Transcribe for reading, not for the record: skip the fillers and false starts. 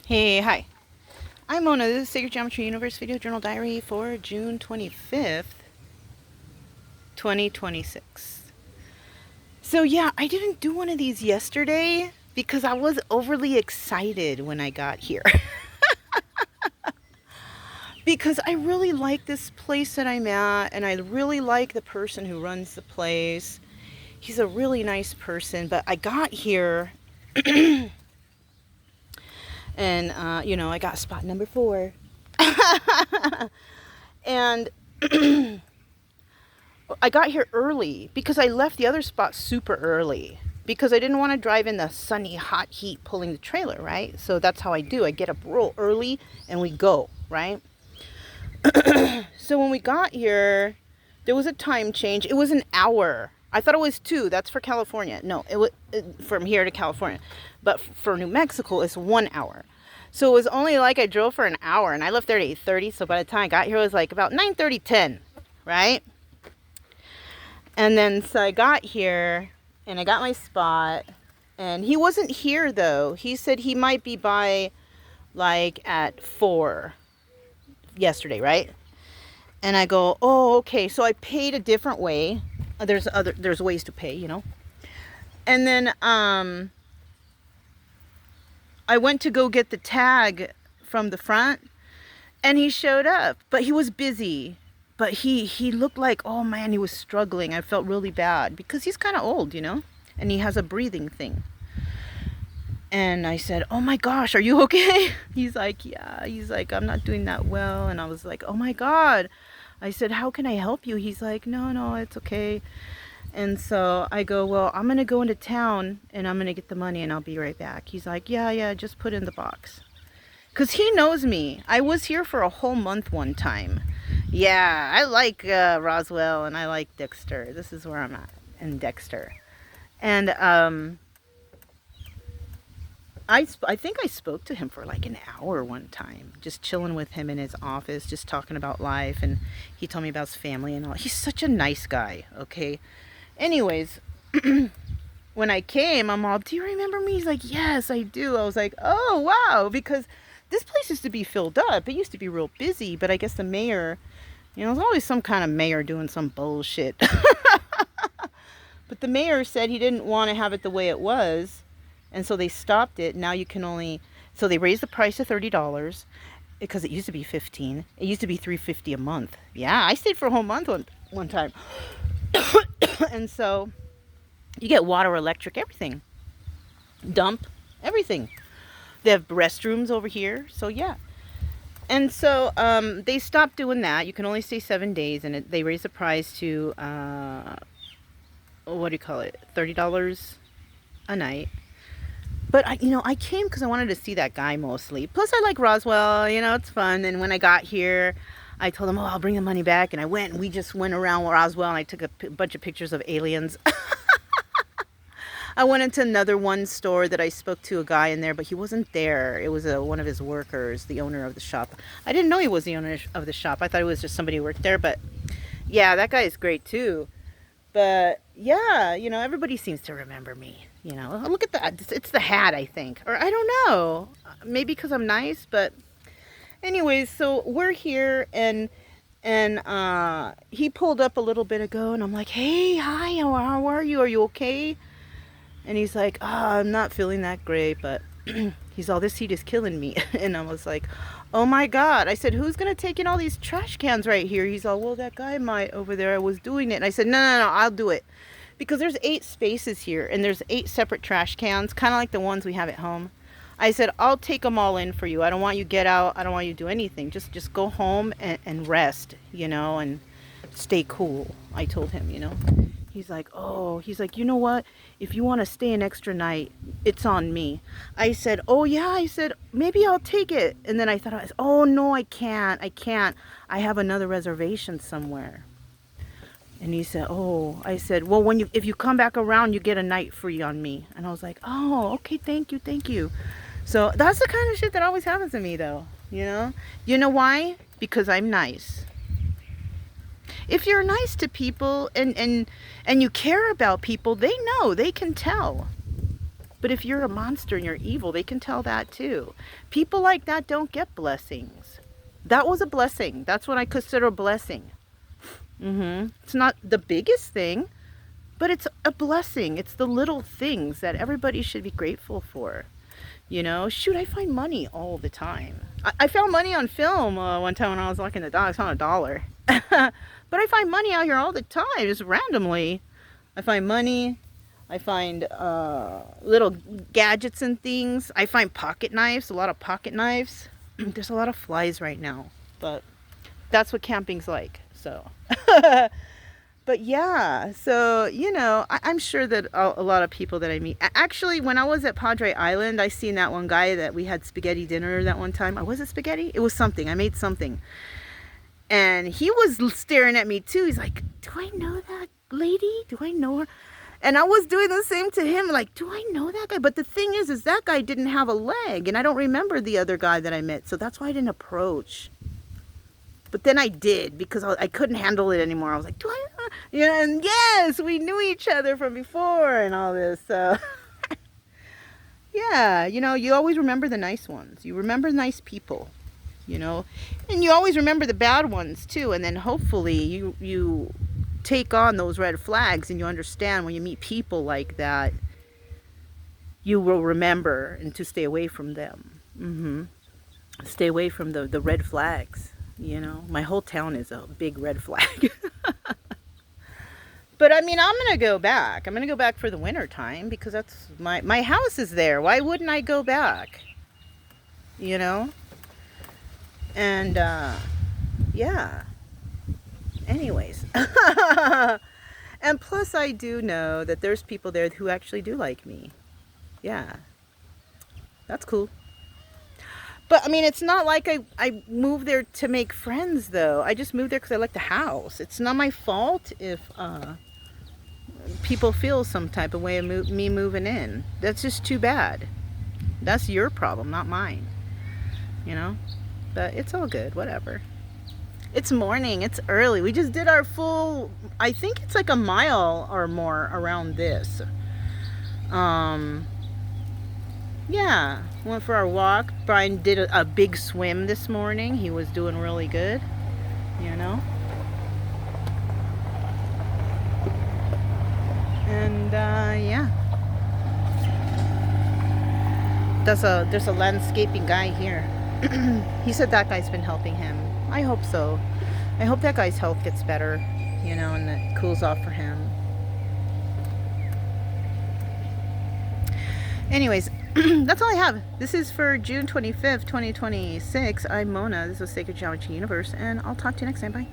Hey, hi. I'm Mona. This is Sacred Geometry Universe Video Journal Diary for June 25th, 2026. So yeah, I didn't do one of these yesterday because I was overly excited when I got here. Because I really like this place that I'm at, and I really like the person who runs the place. He's a really nice person, but I got here and, I got spot number 4. And I got here early because I left the other spot super early because I didn't want to drive in the sunny, hot heat pulling the trailer, right? So that's how I do. I get up real early and we go, right? So when we got here, there was a time change. It was an hour. I thought it was 2. That's for California. No, it was from here to California. But for New Mexico, it's 1 hour. So it was only like I drove for an hour and I left there at 8:30. So by the time I got here, it was like about 9:30, 10, right? And then so I got here and I got my spot, and he wasn't here though. He said he might be by like at 4 yesterday, right? And I go, oh, okay. So I paid a different way. There's ways to pay, And then I went to go get the tag from the front, and he showed up, but he was busy. But he looked like, oh man, he was struggling. I felt really bad because he's kind of old, and he has a breathing thing. And I said, oh my gosh, are you okay? He's like, yeah. He's like, I'm not doing that well. And I was like, oh my God. I said, how can I help you? He's like, no, it's okay. And so I go, well, I'm going to go into town and I'm going to get the money and I'll be right back. He's like, yeah, just put it in the box. Because he knows me. I was here for a whole month one time. Yeah, I like Roswell and I like Dexter. This is where I'm at, in Dexter. And I think I spoke to him for like an hour one time, just chilling with him in his office, just talking about life. And he told me about his family and all. He's such a nice guy, okay? Anyways, when I came, I'm all, do you remember me? He's like, yes, I do. I was like, oh, wow, because this place used to be filled up. It used to be real busy, but I guess the mayor, there's always some kind of mayor doing some bullshit. But the mayor said he didn't want to have it the way it was, and so they stopped it. Now you can only, so they raised the price to $30 because it used to be $15. It used to be $3.50 a month. Yeah, I stayed for a whole month one time. And so you get water, electric, everything. Dump, everything. They have restrooms over here, so yeah. And so they stopped doing that. You can only stay 7 days, and they raised the price to, what do you call it, $30 a night. But, I came because I wanted to see that guy mostly. Plus, I like Roswell, it's fun. And when I got here, I told him, oh, I'll bring the money back. And I went, and we just went around Roswell, and I took a bunch of pictures of aliens. I went into another one store that I spoke to a guy in there, but he wasn't there. It was one of his workers, the owner of the shop. I didn't know he was the owner of the shop. I thought it was just somebody who worked there. But, yeah, that guy is great, too. But, yeah, everybody seems to remember me. Look at that. It's the hat, I think. Or I don't know. Maybe because I'm nice. But anyways, so we're here, and he pulled up a little bit ago, and I'm like, hey, hi, how are you? Are you okay? And he's like, I'm not feeling that great, but he's all, this heat is killing me. And I was like, oh my God. I said, who's going to take in all these trash cans right here? He's all, well, that guy might over there. I was doing it. And I said, no, I'll do it. Because there's 8 spaces here, and there's 8 separate trash cans, kind of like the ones we have at home. I said, I'll take them all in for you. I don't want you to get out. I don't want you to do anything. Just go home and rest, and stay cool. I told him, He's like, oh, you know what? If you want to stay an extra night, it's on me. I said, oh, yeah. I said, maybe I'll take it. And then I thought, oh, no, I can't. I have another reservation somewhere. And he said, oh, I said, well, if you come back around, you get a night free on me. And I was like, oh, okay, thank you. So that's the kind of shit that always happens to me, though, You know why? Because I'm nice. If you're nice to people and you care about people, they know, they can tell. But if you're a monster and you're evil, they can tell that too. People like that don't get blessings. That was a blessing. That's what I consider a blessing. It's not the biggest thing, but it's a blessing. It's the little things that everybody should be grateful for. You know, shoot, I find money all the time. I found money on film one time when I was walking the dog. I found $1. But I find money out here all the time, just randomly. I find money. I find little gadgets and things. I find pocket knives, a lot of pocket knives. There's a lot of flies right now, but that's what camping's like, so. But yeah, so, you know, I'm sure that a lot of people that I meet, actually, when I was at Padre Island, I seen that one guy that we had spaghetti dinner that one time. Was it spaghetti? It was something. I made something. And he was staring at me too. He's like, do I know that lady? Do I know her? And I was doing the same to him, like, do I know that guy? But the thing is that guy didn't have a leg, and I don't remember the other guy that I met, so that's why I didn't approach. But then I did, because I couldn't handle it anymore. I was like, do I know? You know, and yes, we knew each other from before and all this, so. Yeah, you know, you always remember the nice ones. You remember nice people, you know. And you always remember the bad ones, too, and then hopefully you take on those red flags and you understand when you meet people like that, you will remember and to stay away from them. Stay away from the red flags. You know, my whole town is a big red flag. But I mean, I'm gonna go back. I'm gonna go back for the winter time because that's my house is there. Why wouldn't I go back? You know? And yeah. Anyways. And plus I do know that there's people there who actually do like me. Yeah. That's cool. But I mean, it's not like I moved there to make friends, though. I just moved there because I like the house. It's not my fault if people feel some type of way of me moving in. That's just too bad. That's your problem, not mine. You know? But it's all good, whatever. It's morning, it's early. We just did our full, I think it's like a mile or more around this. Yeah, went for our walk. Brian did a big swim this morning. He was doing really good, you know. And yeah, there's a landscaping guy here. He said that guy's been helping him. I hope so. I hope that guy's health gets better, you know, and it cools off for him. Anyways, that's all I have. This is for June 25th, 2026. I'm Mona. This was Sacred Geometry Universe, and I'll talk to you next time. Bye.